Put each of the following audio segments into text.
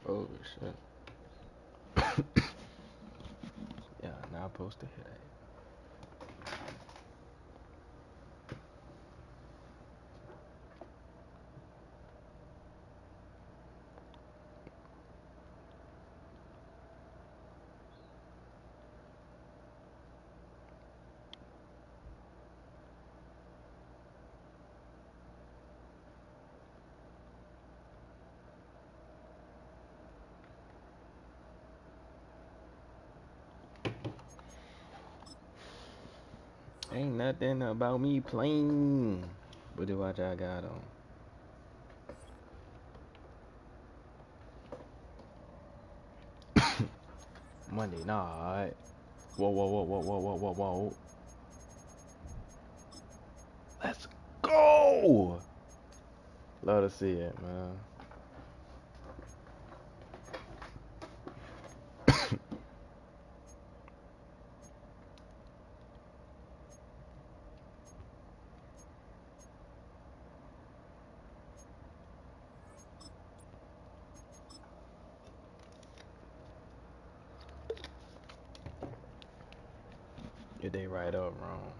Oh shit. Yeah, not supposed to hit that. Ain't nothing about me playing. What do I got on? Monday night. Whoa, whoa, whoa, whoa, whoa, whoa, whoa, whoa. Let's go! Love to see it, man. Did they right up wrong?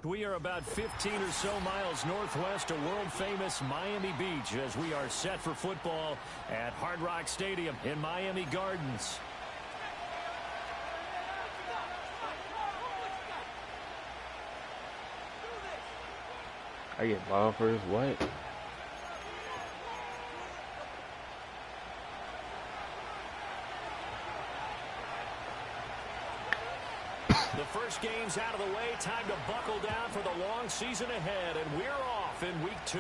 We are about 15 or so miles northwest of world-famous Miami Beach as we are set for football at Hard Rock Stadium in Miami Gardens. I get ball first, what? The first game's out of the way. Time to buckle down for the long season ahead, and we're off in week 2.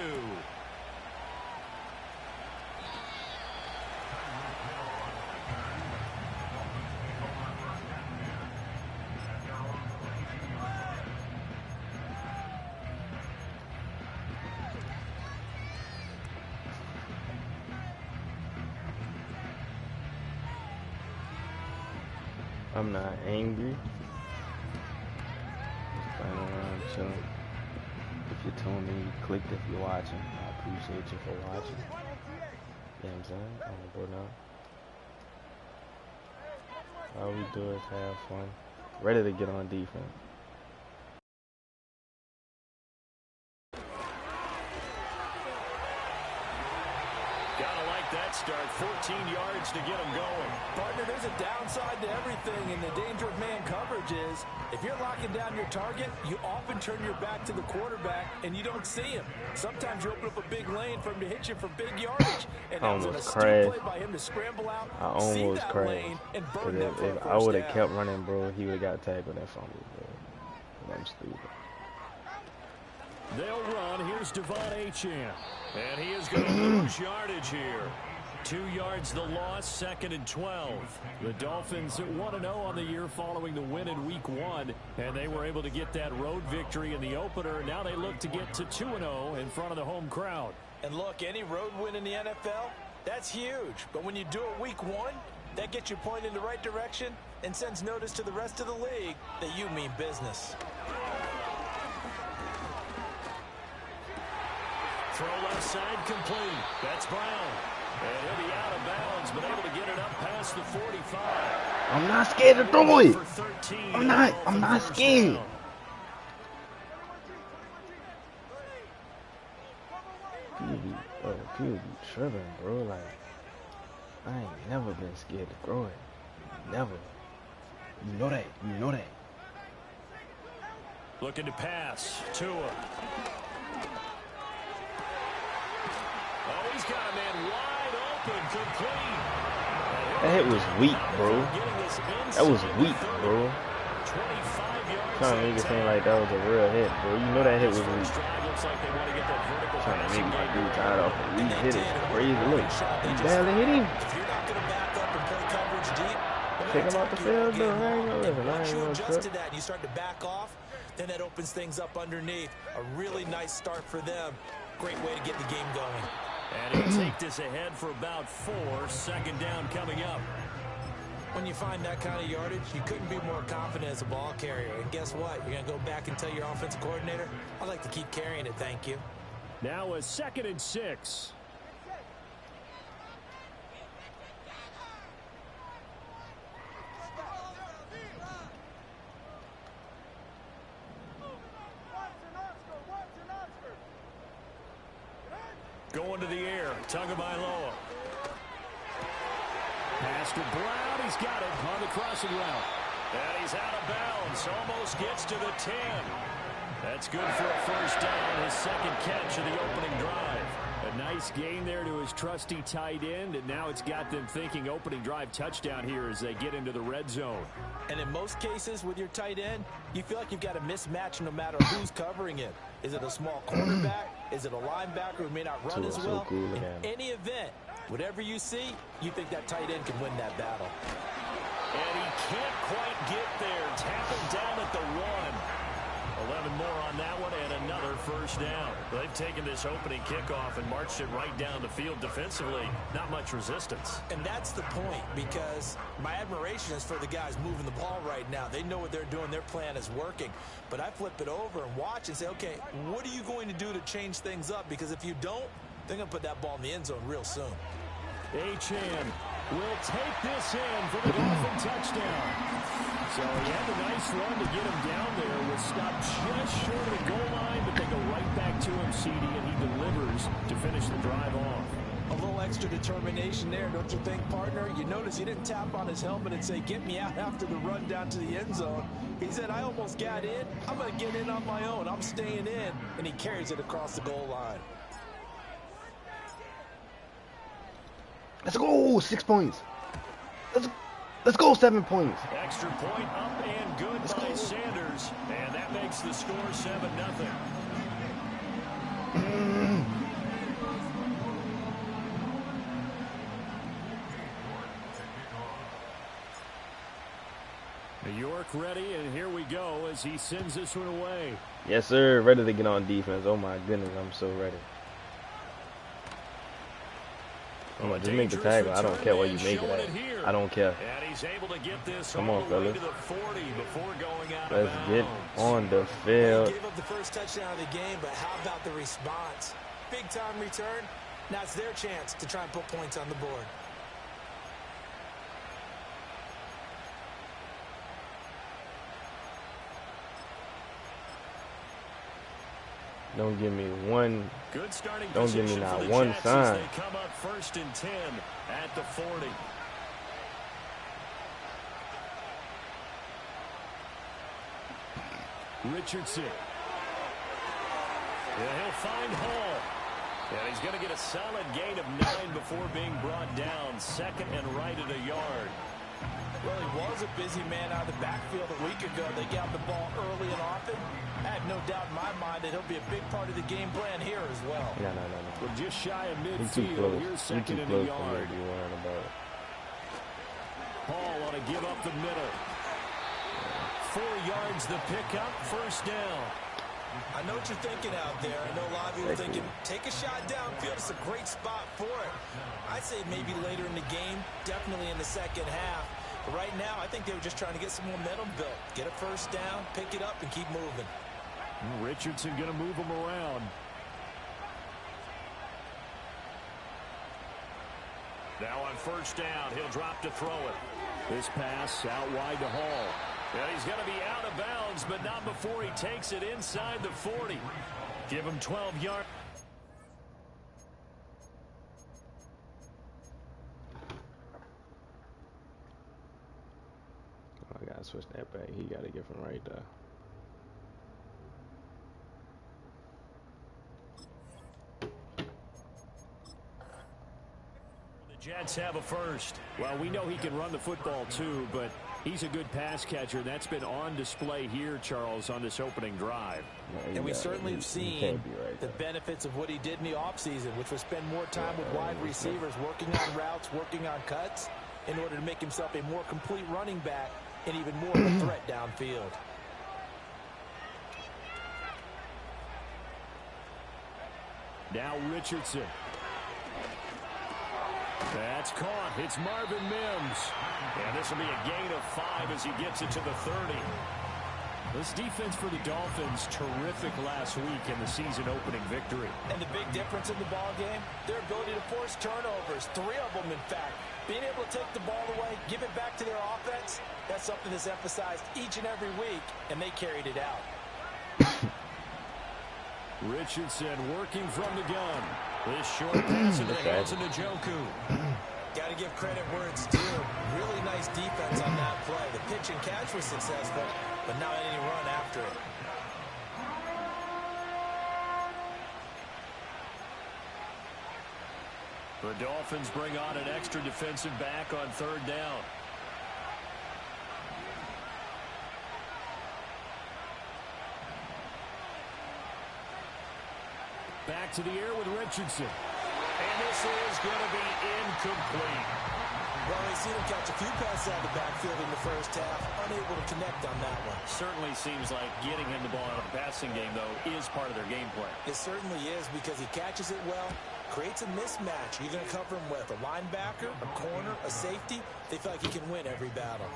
I'm not angry. Playing around chilling. If you told me you clicked if you're watching, I appreciate you for watching. You know what I'm saying? I'm gonna go now. All we do is have fun. Ready to get on defense. Gotta like that start. 14 yards to get them going. Partner, there's a downside to everything, and the danger of man coverage is if you're locking down your target, you often turn your back to the quarterback and you don't see him. Sometimes you open up a big lane for him to hit you for big yardage. And that was an astute play by him to scramble out, see that lane, and burn that for a first down. I would have kept running, bro. He would have got tackled and fumbled, bro. I'm stupid. They'll run. Here's Devon Achane. And he is going to lose yardage here. 2 yards the loss, 2nd and 12. The Dolphins 1-0 on the year following the win in week 1. And they were able to get that road victory in the opener. Now they look to get to 2-0 in front of the home crowd. And look, any road win in the NFL, that's huge. But when you do it week 1, that gets you pointed in the right direction and sends notice to the rest of the league that you mean business. Throw left side complete. That's Brown. And he'll be out of bounds, but able to get it up past the 45. I'm not scared to throw it. I'm not scared. People be tripping, bro. Like, I ain't never been scared to throw it. Never. You know that. You know that. Looking to pass. Tua. Oh, he's got a man wide open, complete. That hit was weak, bro. That was weak, bro. Trying to make it seem like that was a real hit, bro. You know that hit was weak. Trying to make my dude tired off a weak hit. It's crazy. Look, he barely hit him. Take him out the field, though. I ain't gonna listen. I ain't gonna trip. You start to back off, then that opens things up underneath. A really nice start for them. Great way to get the game going. And he'll take this ahead for about 4. Second down coming up. When you find that kind of yardage, you couldn't be more confident as a ball carrier. And guess what? You're going to go back and tell your offensive coordinator, I'd like to keep carrying it, thank you. Now a 2nd and 6. Going to the air, Tagovailoa. Pass to Brown, he's got it on the crossing route. And he's out of bounds, almost gets to the 10. That's good for a first down, his 2nd catch of the opening drive. A nice gain there to his trusty tight end, and now it's got them thinking opening drive touchdown here as they get into the red zone. And in most cases with your tight end, you feel like you've got a mismatch no matter who's covering it. Is it a small quarterback? Is it a linebacker who may not run as well? In any event, whatever you see, you think that tight end can win that battle. And he can't quite get there. Tackled down at the 1. 11 more on that one and another first down. They've taken this opening kickoff and marched it right down the field defensively. Not much resistance. And that's the point, because my admiration is for the guys moving the ball right now. They know what they're doing. Their plan is working. But I flip it over and watch and say, okay, what are you going to do to change things up? Because if you don't, they're going to put that ball in the end zone real soon. Achane will take this in for the Dolphin touchdown. So he had a nice run to get him down there. Was stopped just short of the goal line, but they go right back to him, CD, and he delivers to finish the drive off. A little extra determination there, don't you think, partner? You notice he didn't tap on his helmet and say, get me out after the run down to the end zone. He said, I almost got in. I'm going to get in on my own. I'm staying in. And he carries it across the goal line. Let's go, 6 points. Let's go, 7 points. Extra point up and good by Sanders. And that makes the score 7-0. New York ready, and here we go as he sends this one away. Yes, sir. Ready to get on defense. Oh, my goodness. I'm so ready. Come on, just make the tackle. I don't care what you make it at. I don't care. And he's able to get this Come on, fellas. to the 40 before going out Let's of get bounds. on the field. They gave up the first touchdown of the game, but how about the response? Big time return. Now it's their chance to try and put points on the board. Don't give me one. Good starting Don't give me position not for the one Jets sign. as they come up 1st and 10 at the 40. Richardson. Yeah, he'll find Hall. And he's going to get a solid gain of 9 before being brought down. 2nd and right at a yard. Well, he was a busy man out of the backfield a week ago. They got the ball early and often. I have no doubt in my mind that he'll be a big part of the game plan here as well. No. Well, just shy of He's too midfield. close. Here's He's 2nd too and a close for me yard. to be worrying about. Hall ought to give up the middle. 4 yards the pickup, first down. I know what you're thinking out there. I know a lot of you are thinking, take a shot downfield. It's a great spot for it. I'd say maybe later in the game, definitely in the second half. But right now, I think they were just trying to get some momentum built. Get a first down, pick it up, and keep moving. Richardson going to move him around. Now on first down, he'll drop to throw it. This pass out wide to Hall. And he's going to be out of bounds, but not before he takes it inside the 40. Give him 12 yards. Oh, I gotta switch that back. He gotta get from right there. The Jets have a first. Well, we know he can run the football too, but he's a good pass catcher. That's been on display here, Charles, on this opening drive. No, And we certainly have seen right the benefits of what he did in the offseason, which was spend more time with wide receivers, working on routes, working on cuts, in order to make himself a more complete running back and even more of a threat downfield. Now Richardson. That's caught. It's Marvin Mims. And this will be a gain of 5 as he gets it to the 30. This defense for the Dolphins, terrific last week in the season-opening victory. And the big difference in the ball game, their ability to force turnovers, 3 of them, in fact. Being able to take the ball away, give it back to their offense, that's something that's emphasized each and every week, and they carried it out. Richardson working from the gun. This short pass into the hands of Njoku. Got to give credit where it's due. Really nice defense on that play. The pitch and catch was successful, but not any run after it. The Dolphins bring on an extra defensive back on 3rd down. Back to the air with Richardson. And this is going to be incomplete. Well, they seen him catch a few passes out of the backfield in the first half, unable to connect on that one. Certainly seems like getting him the ball out of the passing game, though, is part of their game plan. It certainly is, because he catches it well, creates a mismatch. You're going to cover him with a linebacker, a corner, a safety. They feel like he can win every battle.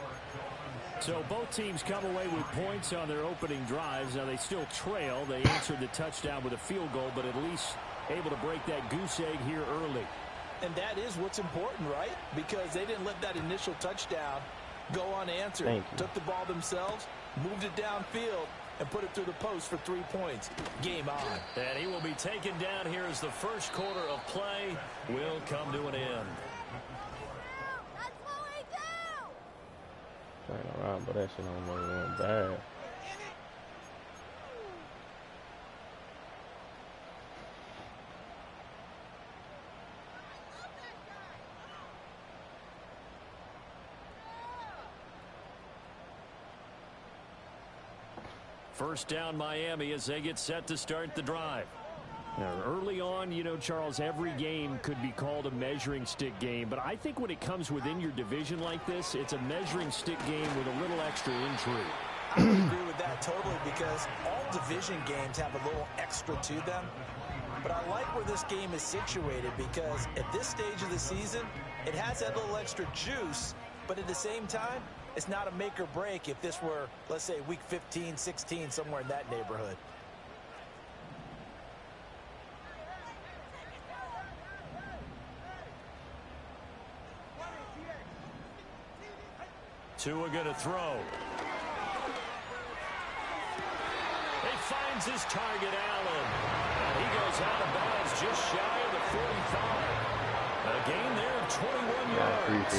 So both teams come away with points on their opening drives. Now they still trail. They answered the touchdown with a field goal, but at least able to break that goose egg here early. And that is what's important, right? Because they didn't let that initial touchdown go unanswered. Took the ball themselves, moved it downfield, and put it through the post for 3 points. Game on. And he will be taken down here as the first quarter of play will come to an end. Playing around, but that shit don't really went bad. First down Miami as they get set to start the drive. Now, early on, you know, Charles, every game could be called a measuring stick game. But I think when it comes within your division like this, it's a measuring stick game with a little extra intrigue. I would agree with that totally, because all division games have a little extra to them. But I like where this game is situated, because at this stage of the season, it has that little extra juice. But at the same time, it's not a make or break if this were, let's say, week 15, 16, somewhere in that neighborhood. Tua going to throw. He finds his target, Allen. And he goes out of bounds just shy of the 45. A gain there of 21 yards.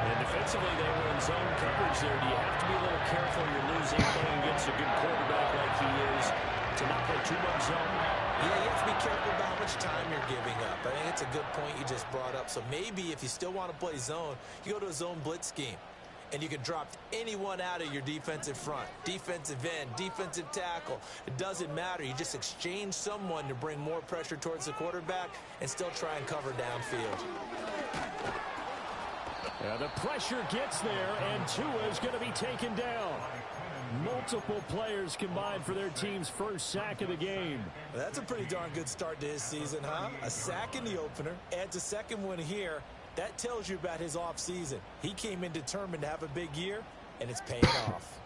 And defensively, they were in zone coverage there. Do you have to be a little careful you're losing playing against a good quarterback like he is to not play too much zone? Yeah, you have to be careful about how much time you're giving up. I think it's a good point you just brought up. So maybe if you still want to play zone, you go to a zone blitz scheme. And you can drop anyone out of your defensive front. Defensive end, defensive tackle. It doesn't matter. You just exchange someone to bring more pressure towards the quarterback and still try and cover downfield. Yeah, the pressure gets there, and Tua is going to be taken down. Multiple players combined for their team's first sack of the game. Well, that's a pretty darn good start to his season, huh? A sack in the opener, adds a second one here. That tells you about his offseason. He came in determined to have a big year, and it's paying off.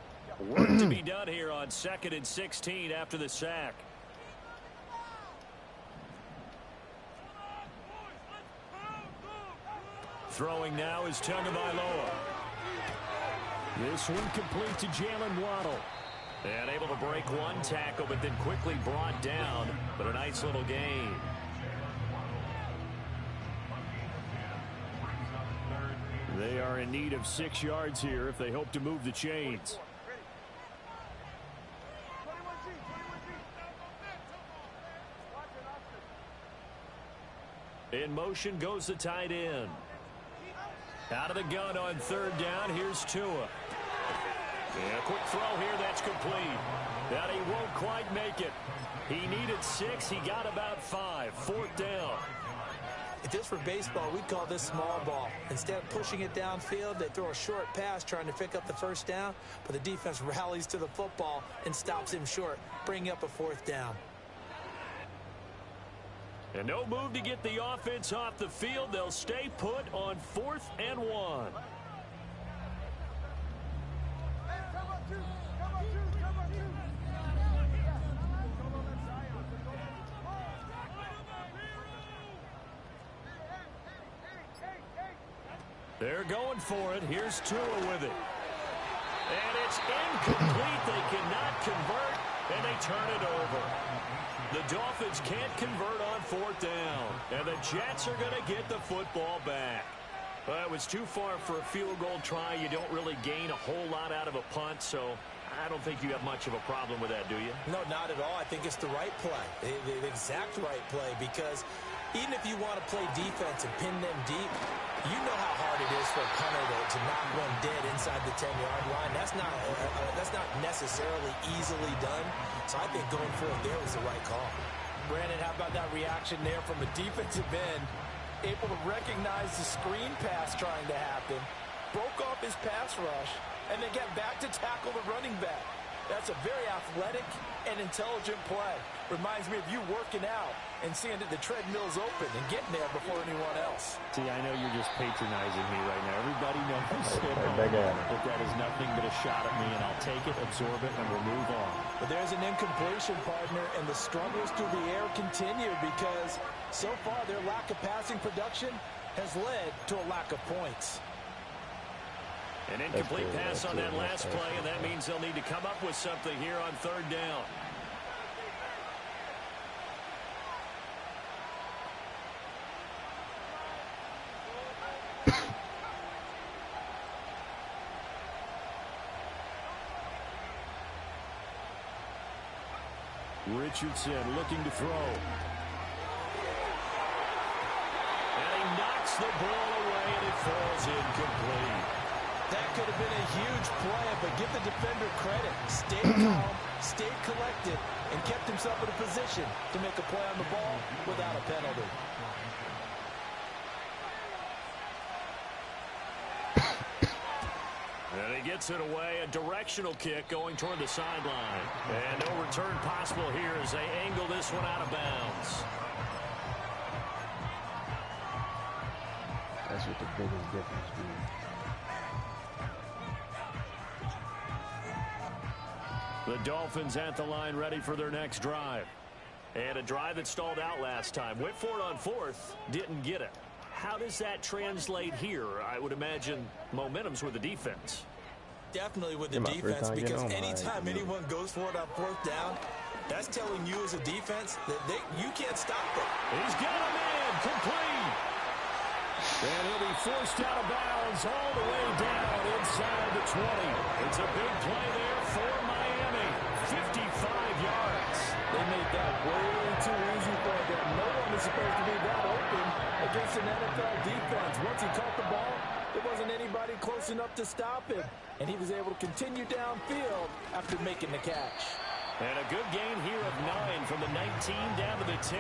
Work to be done here on 2nd and 16 after the sack. Throwing now is Tagovailoa. This one complete to Jalen Waddle. And able to break one tackle, but then quickly brought down. But a nice little gain. They are in need of 6 yards here if they hope to move the chains. In motion goes the tight end. Out of the gun on 3rd down. Here's Tua. And a quick throw here. That's complete. That he won't quite make it. He needed 6. He got about 5. 4th down. If this were baseball, we'd call this small ball. Instead of pushing it downfield, they throw a short pass trying to pick up the 1st down, but the defense rallies to the football and stops him short, bringing up a 4th down. And no move to get the offense off the field. They'll stay put on 4th and 1. They're going for it. Here's Tua with it. And it's incomplete. They cannot convert, and they turn it over. The Dolphins can't convert on 4th down, and the Jets are going to get the football back. Well, it was too far for a field goal try. You don't really gain a whole lot out of a punt, so I don't think you have much of a problem with that, do you? No, not at all. I think it's the right play, the exact right play, because even if you want to play defense and pin them deep, you know how hard it is for a punter to knock one dead inside the 10-yard line. That's not necessarily easily done. So I think going forward there was the right call. Brandon, how about that reaction there from a defensive end? Able to recognize the screen pass trying to happen, broke off his pass rush, and then get back to tackle the running back. That's a very athletic and intelligent play. Reminds me of you working out and seeing that the treadmill's open and getting there before anyone else. See, I know you're just patronizing me right now. Everybody knows that that is nothing but a shot at me, and I'll take it, absorb it, and we'll move on. But there's an incompletion, partner, and the struggles through the air continue because so far their lack of passing production has led to a lack of points. An incomplete pass on that last play, and that means they'll need to come up with something here on 3rd down. Richardson looking to throw. And he knocks the ball away, and it falls incomplete. That could have been a huge play, but give the defender credit. Stayed calm, stayed collected, and kept himself in a position to make a play on the ball without a penalty. And he gets it away, a directional kick going toward the sideline. And no return possible here as they angle this one out of bounds. That's what the biggest difference is. The Dolphins at the line ready for their next drive. And a drive that stalled out last time. Went for it on 4th, didn't get it. How does that translate here? I would imagine momentum's with the defense. Definitely with the defense, because anytime anyone goes for it on 4th down, that's telling you as a defense that you can't stop it. He's got a man complete. And he'll be forced out of bounds all the way down inside the 20. It's a big play there for Miami. 55 yards. They made that way too easy for them. No one is supposed to be that open against an NFL defense. Once he caught the ball, there wasn't anybody close enough to stop him. And he was able to continue downfield after making the catch. And a good gain here of 9 from the 19 down to the 10.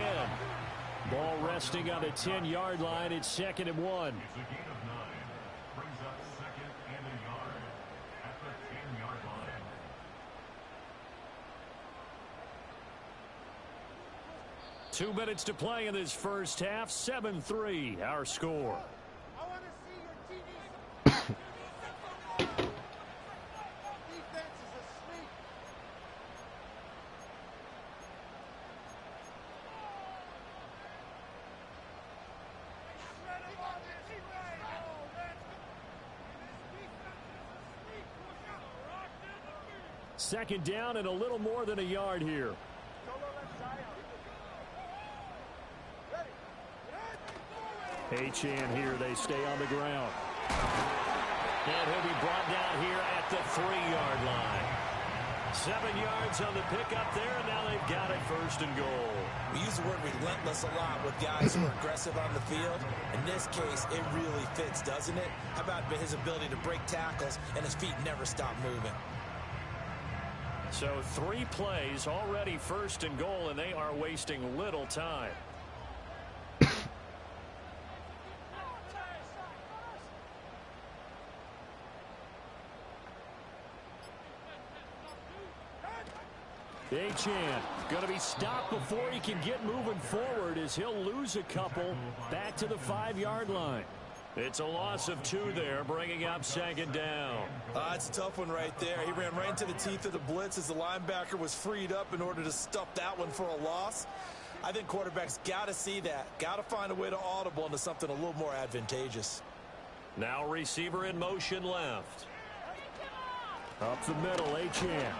Ball resting on the 10-yard line. It's 2nd and 1. 2 minutes to play in this first half. 7-3, our score. Second down and a little more than a yard here. Achane here. They stay on the ground. And he'll be brought down here at the 3-yard line. 7 yards on the pickup there, and now they've got it 1st and goal. We use the word relentless a lot with guys who are aggressive on the field. In this case, it really fits, doesn't it? How about his ability to break tackles and his feet never stop moving? So 3 plays, already 1st and goal, and they are wasting little time. Achane going to be stopped before he can get moving forward as he'll lose a couple back to the 5-yard line. It's a loss of 2 there, bringing up 2nd down. It's a tough one right there. He ran right into the teeth of the blitz as the linebacker was freed up in order to stuff that one for a loss. I think quarterbacks got to see that. Got to find a way to audible into something a little more advantageous. Now receiver in motion left. Up the middle, Achane.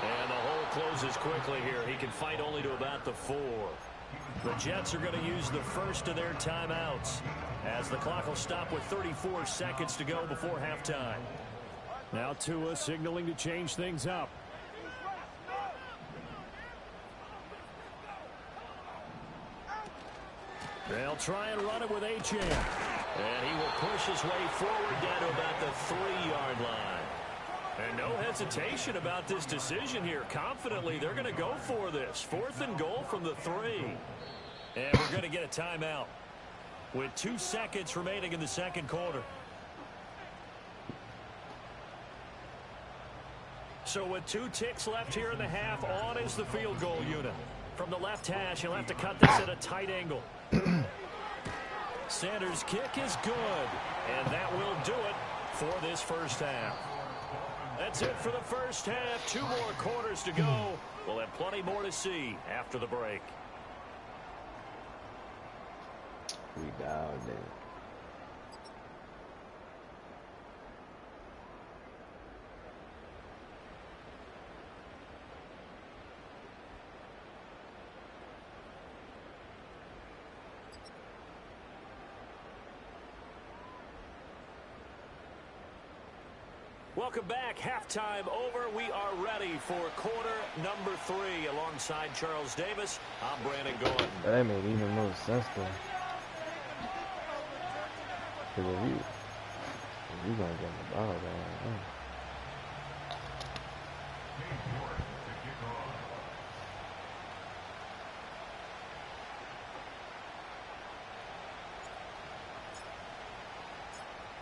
And the hole closes quickly here. He can fight only to about the 4. The Jets are going to use the first of their timeouts as the clock will stop with 34 seconds to go before halftime. Now Tua signaling to change things up. They'll try and run it with Achane. And he will push his way forward down to about the 3-yard line. And no hesitation about this decision here. Confidently, they're going to go for this. 4th and goal from the 3. And we're going to get a timeout with 2 seconds remaining in the 2nd quarter. So with 2 ticks left here in the half, on is the field goal unit. From the left hash, he'll have to cut this at a tight angle. Sanders' kick is good. And that will do it for this first half. That's it for the first half. 2 more quarters to go. We'll have plenty more to see after the break. We down there. Welcome back. Halftime over. We are ready for quarter number 3. Alongside Charles Davis, I'm Brandon Gordon. That made even more sense though. Because if you gonna get the ball down.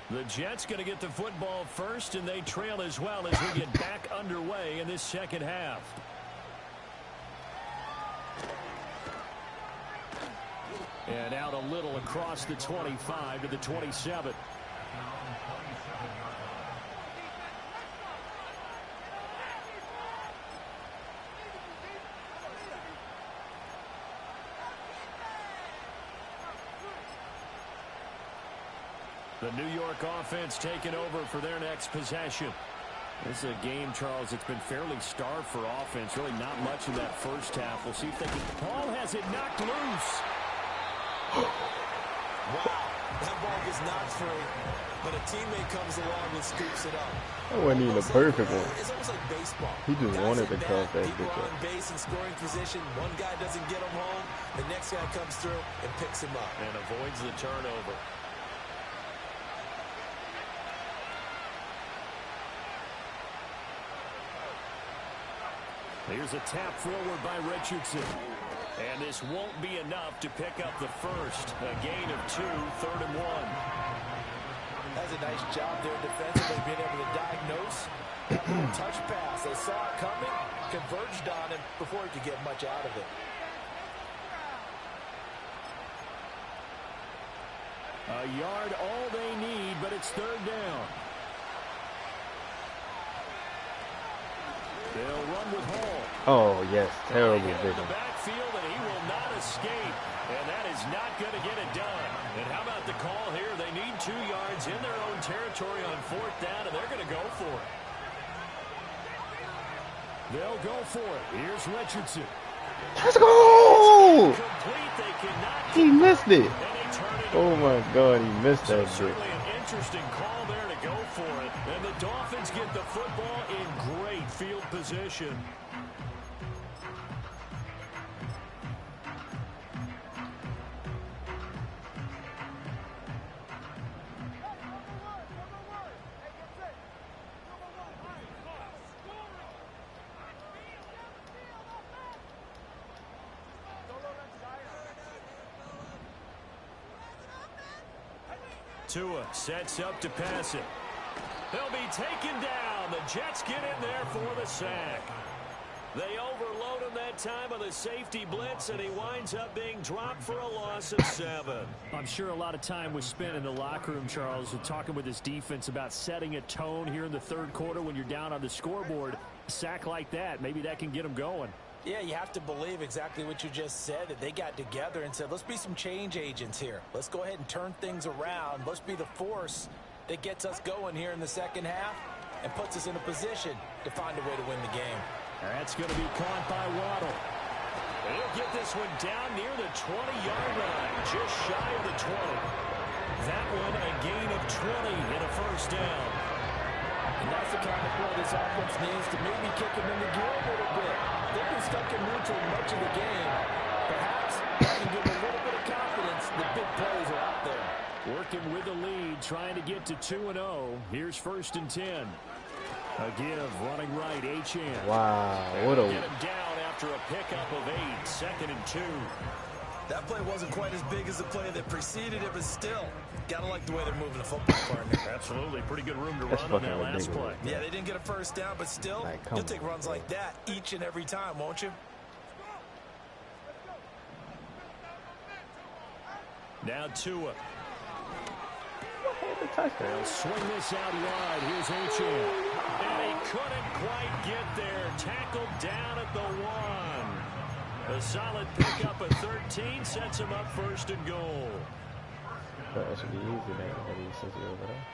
The Jets going to get the football first, and they trail as well as we get back underway in this second half. And out a little across the 25 to the 27. The New York offense taking over for their next possession. This is a game, Charles, it's been fairly starved for offense. Really not much in that first half. We'll see if they can. Paul has it knocked loose. Wow, that ball gets knocked free, but a teammate comes along and scoops it up. That wasn't even a perfect one. It's almost like baseball. He just wanted to cuff that people bitch are up. on base in scoring position. One guy doesn't get him home. The next guy comes through and picks him up. And avoids the turnover. Here's a tap forward by Richardson. And this won't be enough to pick up the first. A gain of 2, 3rd and 1. That's a nice job there defensively, being able to diagnose that little touch pass. They saw it coming, converged on him before he could get much out of it. A yard all they need, but it's 3rd down. They'll run with Hall. Oh, yes. Terrible vision. vision. The backfield, and he will not escape. And that is not going to get it done. And how about the call here? They need 2 yards in their own territory on 4th down, and they're going to go for it. They'll go for it. Here's Richardson. Let's go! Complete. They cannot. He missed it. And they turn it Oh, my God. He missed that shit. certainly an interesting call there to go for it. And the Dolphins get the football in great field position. Tua sets up to pass it. He'll be taken down. The Jets get in there for the sack. They overload him that time on the safety blitz, and he winds up being dropped for a loss of 7. I'm sure a lot of time was spent in the locker room, Charles, talking with his defense about setting a tone here in the third quarter when you're down on the scoreboard. A sack like that, maybe that can get him going. Yeah, you have to believe exactly what you just said, that they got together and said, let's be some change agents here. Let's go ahead and turn things around. Let's be the force that gets us going here in the second half and puts us in a position to find a way to win the game. That's going to be caught by Waddle. He'll get this one down near the 20-yard line, just shy of the 20. That one a gain of 20 and a first down. And that's the kind of play this offense needs to maybe kick them in the gear a little bit. They've been stuck in neutral much of the game. Perhaps that can give a little bit of confidence. The big plays are out there. Working with the lead, trying to get to 2-0. Here's 1st and 10. A give, running right, Achane. Wow, what a... Get him down after a pickup of 8, 2nd and 2. That play wasn't quite as big as the play that preceded it, but still, gotta like the way they're moving the football, partner. Absolutely, pretty good room to That's run on that fucking last play. Yeah, they didn't get a first down, but still, like, you'll take runs like that each and every time, won't you? Now Tua. Touchdown. They'll swing this out wide. Here's Achane. And he couldn't quite get there. Tackled down at the 1. A solid pickup at 13 sets him up 1st and goal. But that should be easy then, since you're over there.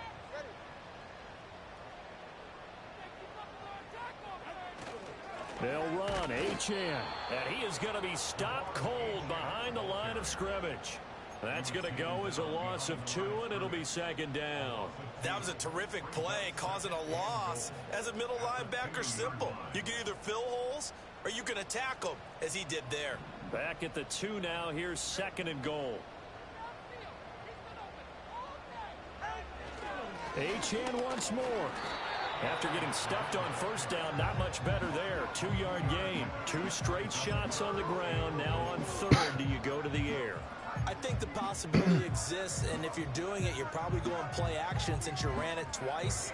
They'll run. Achane. And he is going to be stopped cold behind the line of scrimmage. That's going to go as a loss of 2, and it'll be 2nd down. That was a terrific play, causing a loss. As a middle linebacker, simple. You can either fill holes or you can attack them, as he did there. Back at the 2 now. Here's 2nd and goal. Achane once more. After getting stuffed on 1st down, not much better there. 2-yard gain. 2 straight shots on the ground. Now on 3rd, do you go to the air? I think the possibility exists, and if you're doing it, you're probably going play action since you ran it twice.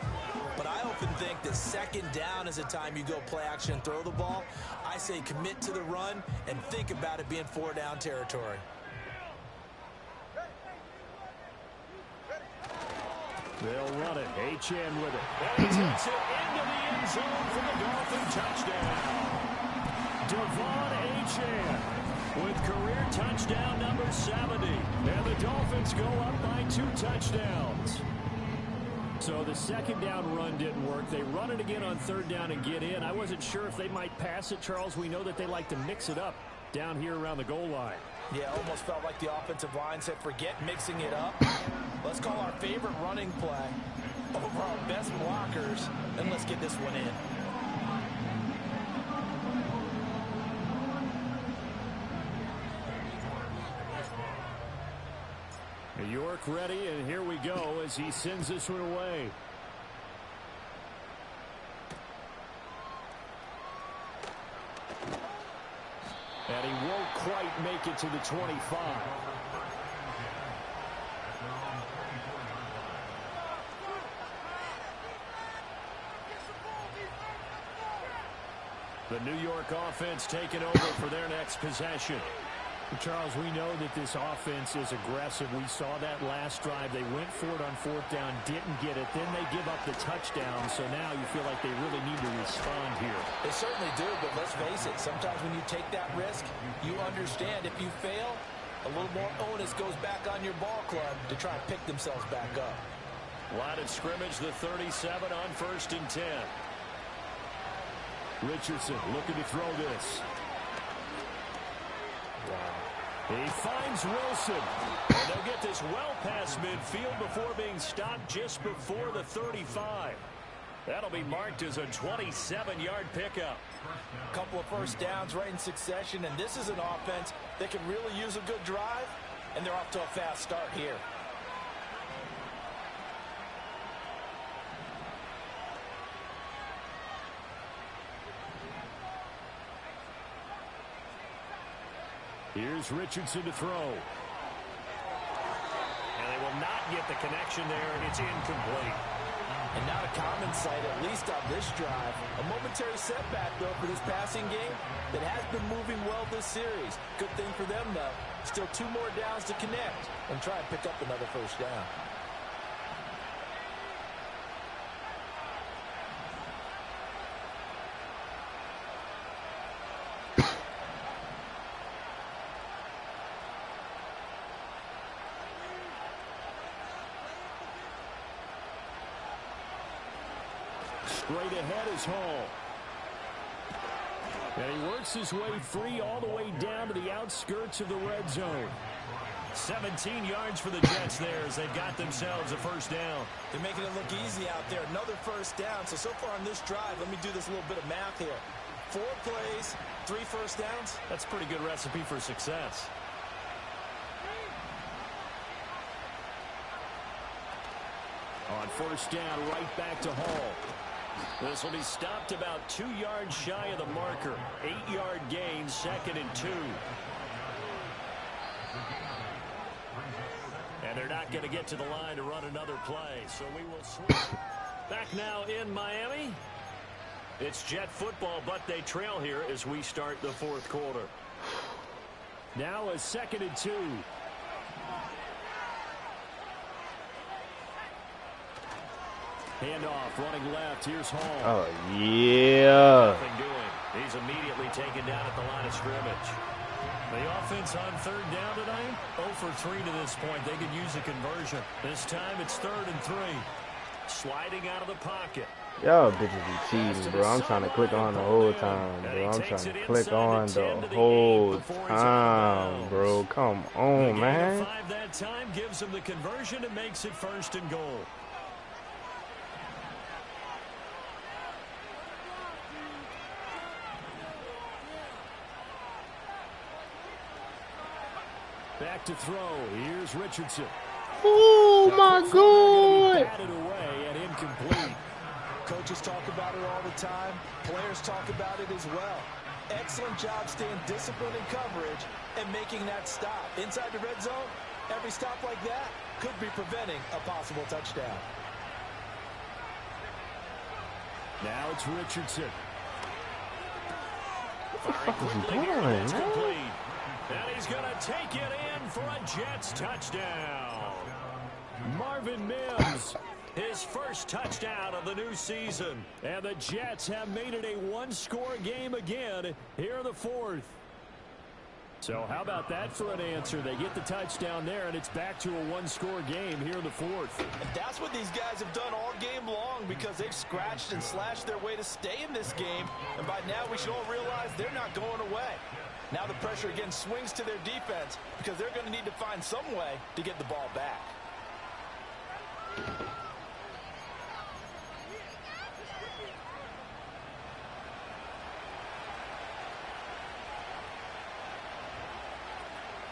But I often think that 2nd down is the time you go play action and throw the ball. I say commit to the run and think about it being 4-down territory. They'll run it. Achane with it. And he takes it into the end zone for the Dolphin touchdown. Devon Achane with career touchdown number 70. And the Dolphins go up by 2 touchdowns. So the 2nd down run didn't work. They run it again on 3rd down and get in. I wasn't sure if they might pass it, Charles. We know that they like to mix it up down here around the goal line. Yeah, almost felt like the offensive line said, forget mixing it up. Let's call our favorite running play over our best blockers, and let's get this one in. York ready, and here we go as he sends this one away. And he won't quite make it to the 25. The New York offense taking over for their next possession. Charles, we know that this offense is aggressive. We saw that last drive. They went for it on 4th down, didn't get it. Then they give up the touchdown. So now you feel like they really need to respond here. They certainly do, but let's face it. Sometimes when you take that risk, you understand if you fail, a little more onus goes back on your ball club to try and pick themselves back up. Line of scrimmage, the 37 on 1st and 10. Richardson looking to throw this. He finds Wilson. And they'll get this well past midfield before being stopped just before the 35. That'll be marked as a 27-yard pickup. A couple of first downs right in succession, and this is an offense that can really use a good drive, and they're off to a fast start here. Here's Richardson to throw. And they will not get the connection there, and it's incomplete. And not a common in sight, at least on this drive. A momentary setback, though, for this passing game that has been moving well this series. Good thing for them, though. Still 2 more downs to connect and try and pick up another first down. Straight ahead is Hall. And he works his way free all the way down to the outskirts of the red zone. 17 yards for the Jets there as they've got themselves a first down. They're making it look easy out there. Another first down. So far on this drive, let me do this little bit of math here. 4 plays, 3 first downs. That's a pretty good recipe for success. On first down, right back to Hall. This will be stopped about 2 yards shy of the marker. 8-yard gain, 2nd and 2. And they're not going to get to the line to run another play. So we will switch. Back now in Miami. It's Jet football, but they trail here as we start the 4th quarter. Now a 2nd and 2. Handoff, running left. Here's Hall. Oh, yeah. Nothing doing. He's immediately taken down at the line of scrimmage. The offense on 3rd down tonight, 0 for 3 to this point. They could use a conversion. This time it's 3rd and 3. Sliding out of the pocket. Y'all bitches be cheating, bro. I'm trying to click on the whole time, bro. I'm trying to click on the whole time, bro. Come on, man. 5 that time gives him the conversion and makes it 1st and goal. Back to throw. Here's Richardson. Oh, my God. Batted away and incomplete. Coaches talk about it all the time. Players talk about it as well. Excellent job staying disciplined in coverage and making that stop. Inside the red zone, every stop like that could be preventing a possible touchdown. Now it's Richardson. What the fuck is he doing, man? And he's going to take it in for a Jets touchdown. Marvin Mims, his first touchdown of the new season. And the Jets have made it a 1-score game again here in the 4th. So how about that for an answer? They get the touchdown there, and it's back to a 1-score game here in the 4th. And that's what these guys have done all game long because they've scratched and slashed their way to stay in this game. And by now we should all realize they're not going away. Now the pressure again swings to their defense because they're going to need to find some way to get the ball back.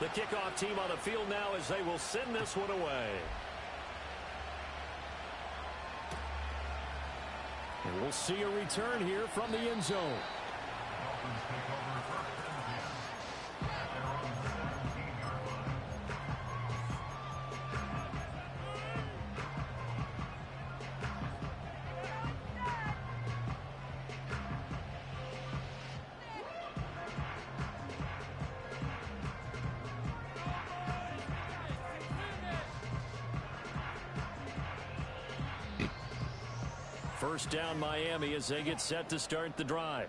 The kickoff team on the field now as they will send this one away. And we'll see a return here from the end zone. First down Miami as they get set to start the drive.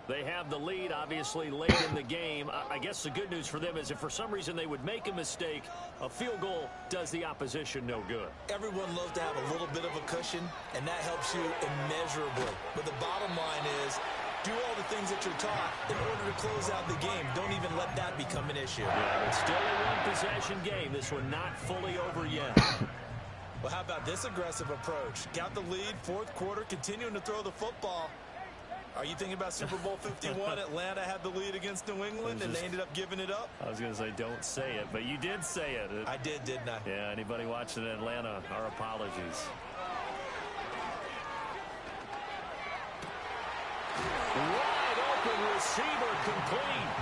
They have the lead obviously late in the game. I guess the good news for them is if for some reason they would make a mistake, a field goal does the opposition no good. Everyone loves to have a little bit of a cushion, and that helps you immeasurably. But the bottom line is do all the things that you're taught in order to close out the game. Don't even let that become an issue. Yeah, it's still a one-possession game. This one not fully over yet. Well, how about this aggressive approach? Got the lead, 4th quarter, continuing to throw the football. Are you thinking about Super Bowl 51? Atlanta had the lead against New England, and they ended up giving it up? I was going to say don't say it, but you did say it. I did, didn't I? Yeah, anybody watching Atlanta, our apologies. Wide open receiver complete.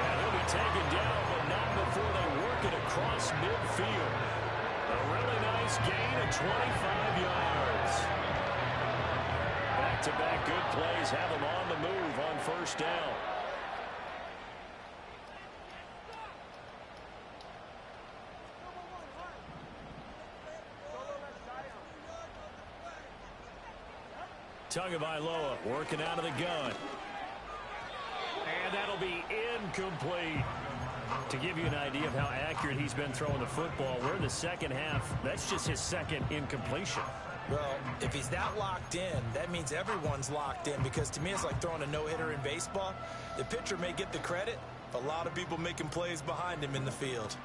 And he'll be taken down, but not before they work it across midfield. A really nice gain of 25 yards. Back-to-back good plays have them on the move on first down. Tagovailoa working out of the gun. And that'll be incomplete. To give you an idea of how accurate he's been throwing the football, we're in the second half. That's just his second incompletion. Well, if he's that locked in, that means everyone's locked in, because to me it's like throwing a no-hitter in baseball. The pitcher may get the credit, but a lot of people making plays behind him in the field.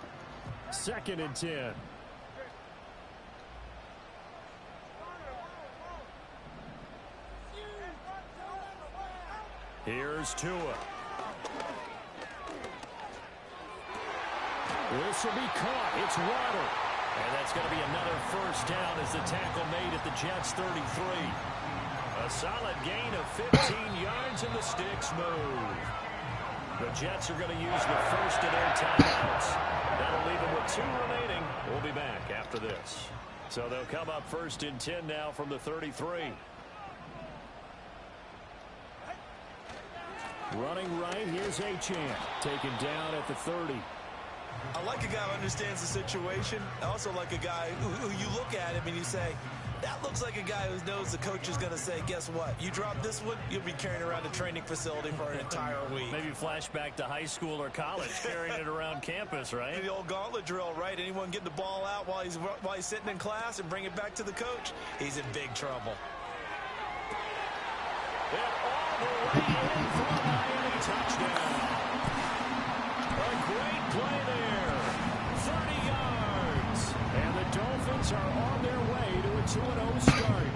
2nd and 10. Here's Tua. This will be caught. It's Waddle. And that's going to be another first down as the tackle made at the Jets' 33. A solid gain of 15 yards and the sticks move. The Jets are going to use the first of their timeouts. That'll leave them with 2 remaining. We'll be back after this. So they'll come up 1st and 10 now from the 33. Running right, here's Achane. Taken down at the 30. I like a guy who understands the situation. I also like a guy who you look at him and you say, that looks like a guy who knows the coach is going to say, guess what? You drop this one, you'll be carrying around a training facility for an entire week. Maybe flashback to high school or college, carrying it around campus, right? The old gauntlet drill, right? Anyone getting the ball out while he's sitting in class and bring it back to the coach, he's in big trouble. And all the way in for a Miami touchdown. A great play there. 30 yards. And the Dolphins are on their way to a 2-0 start.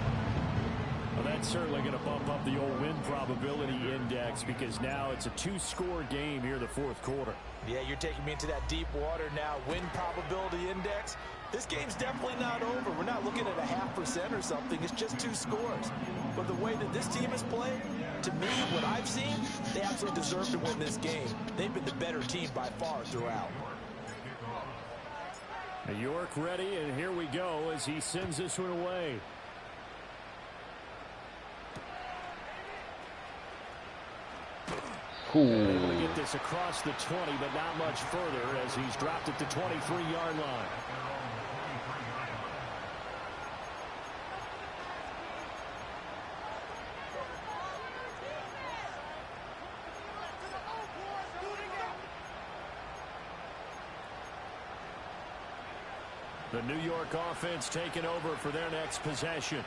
Well, that's certainly going to bump up the old win probability index, because now it's a 2-score game here in the 4th quarter. Yeah, you're taking me into that deep water now. Win probability index. This game's definitely not over. We're not looking at a 0.5% or something. It's just 2 scores. But the way that this team has played, to me, what I've seen, they absolutely deserve to win this game. They've been the better team by far throughout. York ready, and here we go as he sends this one away. Cool. Able to get this across the 20, but not much further as he's dropped it to 23-yard line. The New York offense taking over for their next possession.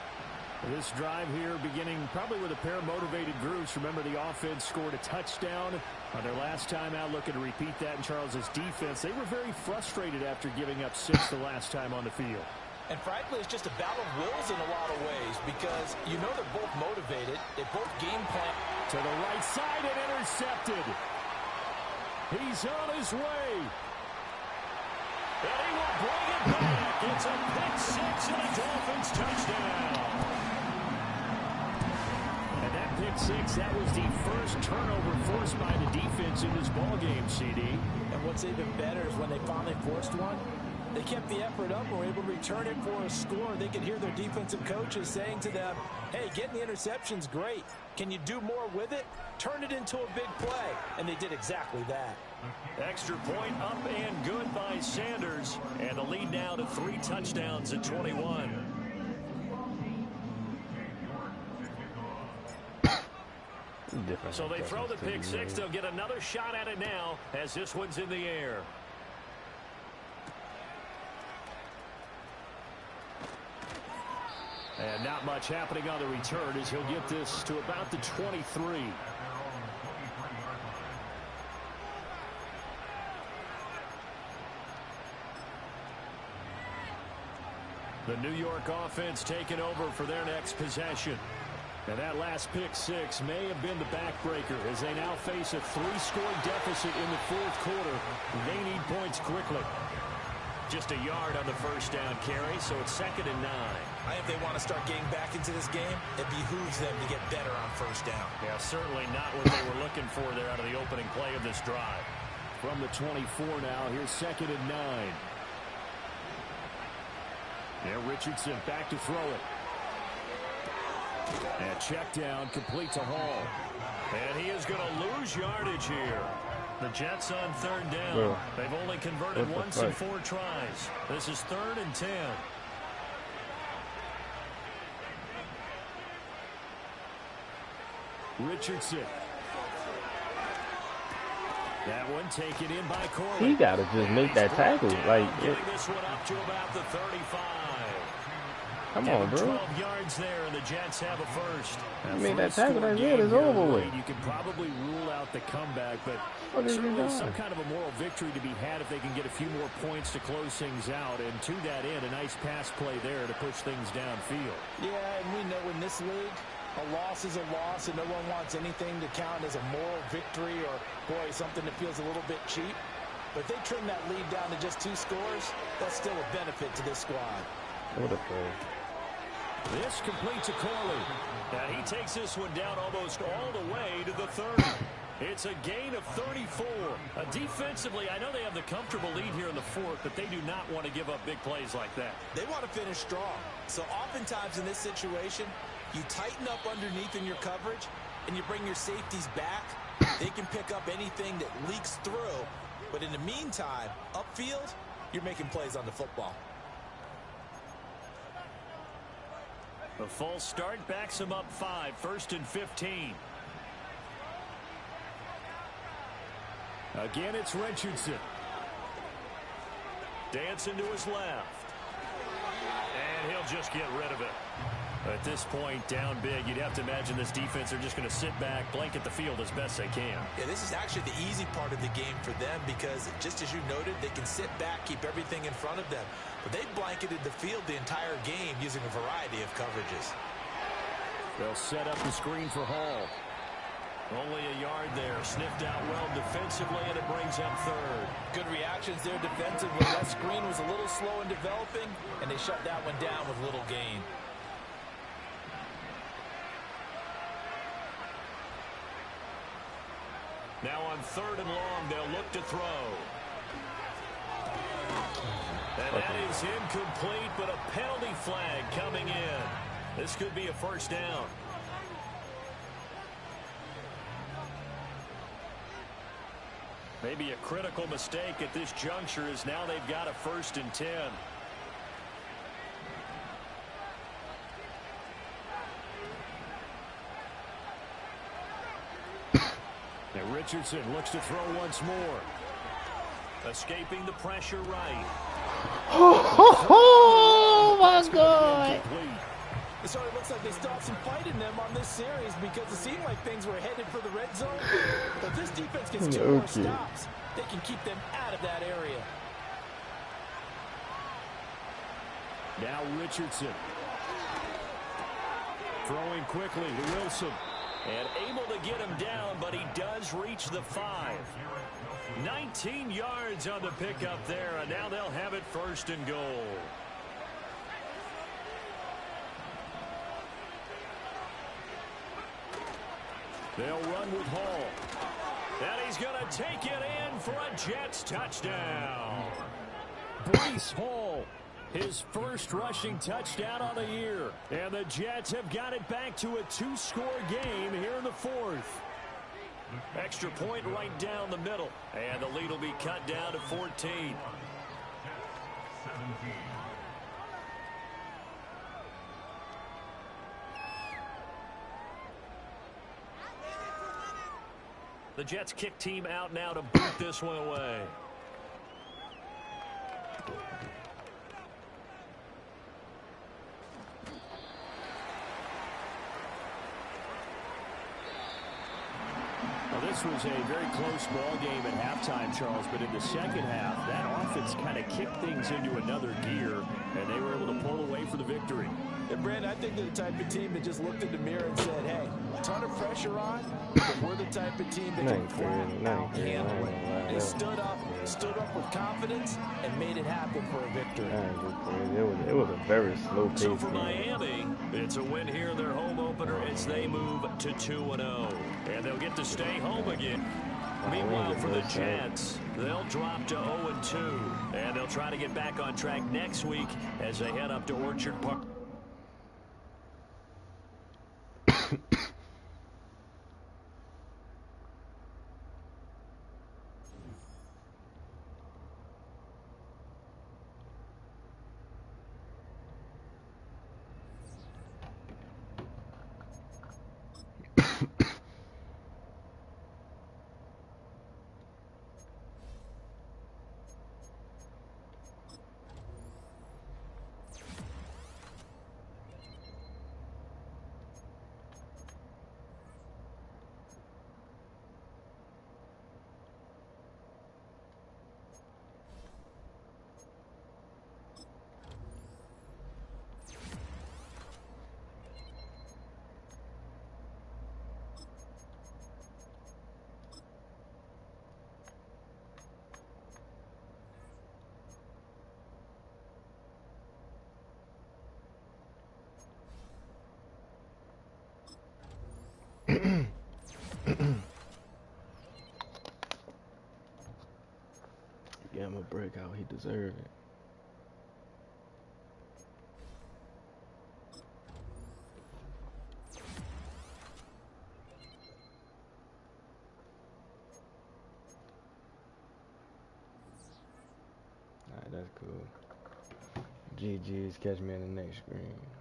This drive here beginning probably with a pair of motivated groups. Remember, the offense scored a touchdown on their last time out, looking to repeat that in Charles's defense. They were very frustrated after giving up 6 the last time on the field. And frankly, it's just a battle of wills in a lot of ways, because you know they're both motivated. They both game plan. To the right side and intercepted. He's on his way. And he will bring it back. It's a pick-6 and a Dolphins touchdown. And that pick-6, that was the first turnover forced by the defense in this ballgame, CD. And what's even better is when they finally forced one, they kept the effort up and were able to return it for a score. They could hear their defensive coaches saying to them, hey, getting the interception's great. Can you do more with it? Turn it into a big play. And they did exactly that. Extra point up and good by Sanders. And the lead now to 3 touchdowns at 21. So they throw the pick-6. They'll get another shot at it now as this one's in the air. And not much happening on the return as he'll get this to about the 23. The New York offense taking over for their next possession. And that last pick-6 may have been the backbreaker as they now face a 3-score deficit in the 4th quarter. They need points quickly. Just a yard on the first down carry, so it's 2nd and 9. I think if they want to start getting back into this game, it behooves them to get better on first down. Yeah, certainly not what they were looking for there out of the opening play of this drive. From the 24 now, here's 2nd and 9. There, Richardson back to throw it. And That check down complete to Hall. And he is going to lose yardage here. The Jets on third down. Bro, they've only converted once in 4 tries. This is 3rd and 10. Richardson. That one taken in by Corley. He got to just make that tackle. Like, getting this one up to about the 35. Come on, bro. 12 yards there, and the Jets have a first. You made that tackle, that's it. It's over with. You can probably rule out the comeback, but certainly some kind of a moral victory to be had if they can get a few more points to close things out. And to that end, a nice pass play there to push things downfield. Yeah, and we know in this league, a loss is a loss, and no one wants anything to count as a moral victory or, boy, something that feels a little bit cheap. But if they trim that lead down to just 2 scores, that's still a benefit to this squad. What a play. This complete to Corley. And he takes this one down almost all the way to the 30. It's a gain of 34. Defensively, I know they have the comfortable lead here in the 4th, but they do not want to give up big plays like that. They want to finish strong. So oftentimes in this situation, you tighten up underneath in your coverage, and you bring your safeties back. They can pick up anything that leaks through. But in the meantime, upfield, you're making plays on the football. The false start backs him up 5, 1st and 15. Again, it's Richardson. Dancing to his left. And he'll just get rid of it. At this point, down big, you'd have to imagine this defense are just going to sit back, blanket the field as best they can. Yeah, this is actually the easy part of the game for them because, just as you noted, they can sit back, keep everything in front of them. But they blanketed the field the entire game using a variety of coverages. They'll set up the screen for Hall. Only a yard there. Sniffed out well defensively, and it brings up 3rd. Good reactions there defensively. That screen was a little slow in developing, and they shut that one down with little gain. Now on 3rd and long, they'll look to throw. And that is incomplete, but a penalty flag coming in. This could be a first down. Maybe a critical mistake at this juncture is now they've got a 1st and 10. And Richardson looks to throw once more. Escaping the pressure right. Oh my God. It sort of looks like they still have some fight in them on this series because it seemed like things were headed for the red zone. But if this defense gets 2 more stops, they can keep them out of that area. Now Richardson. Throwing quickly to Wilson. And able to get him down, but he does reach the 5. 19 yards on the pickup there, and now they'll have it 1st and goal. They'll run with Hall. And he's going to take it in for a Jets touchdown. Breece Hall, his first rushing touchdown on the year. And the Jets have got it back to a 2-score game here in the 4th. Extra point right down the middle. And the lead will be cut down to 14. The Jets kick team out now to boot this one away. Well, this was a very close ball game at halftime, Charles, but in the second half, that offense kind of kicked things into another gear, and they were able to pull away for the victory. And, Brandon, I think they're the type of team that just looked in the mirror and said, hey, a ton of pressure on, but we're the type of team that can handle it. They stood up with confidence and made it happen for a victory. It was a very slow pace. So for Miami, it's a win here in their home opener as they move to 2-0. And they'll get to stay home again. Meanwhile, for the Jets, they'll drop to 0-2. And they'll try to get back on track next week as they head up to Orchard Park. Give him a breakout. He deserved it. Alright, that's cool. GG's, catch me in the next screen.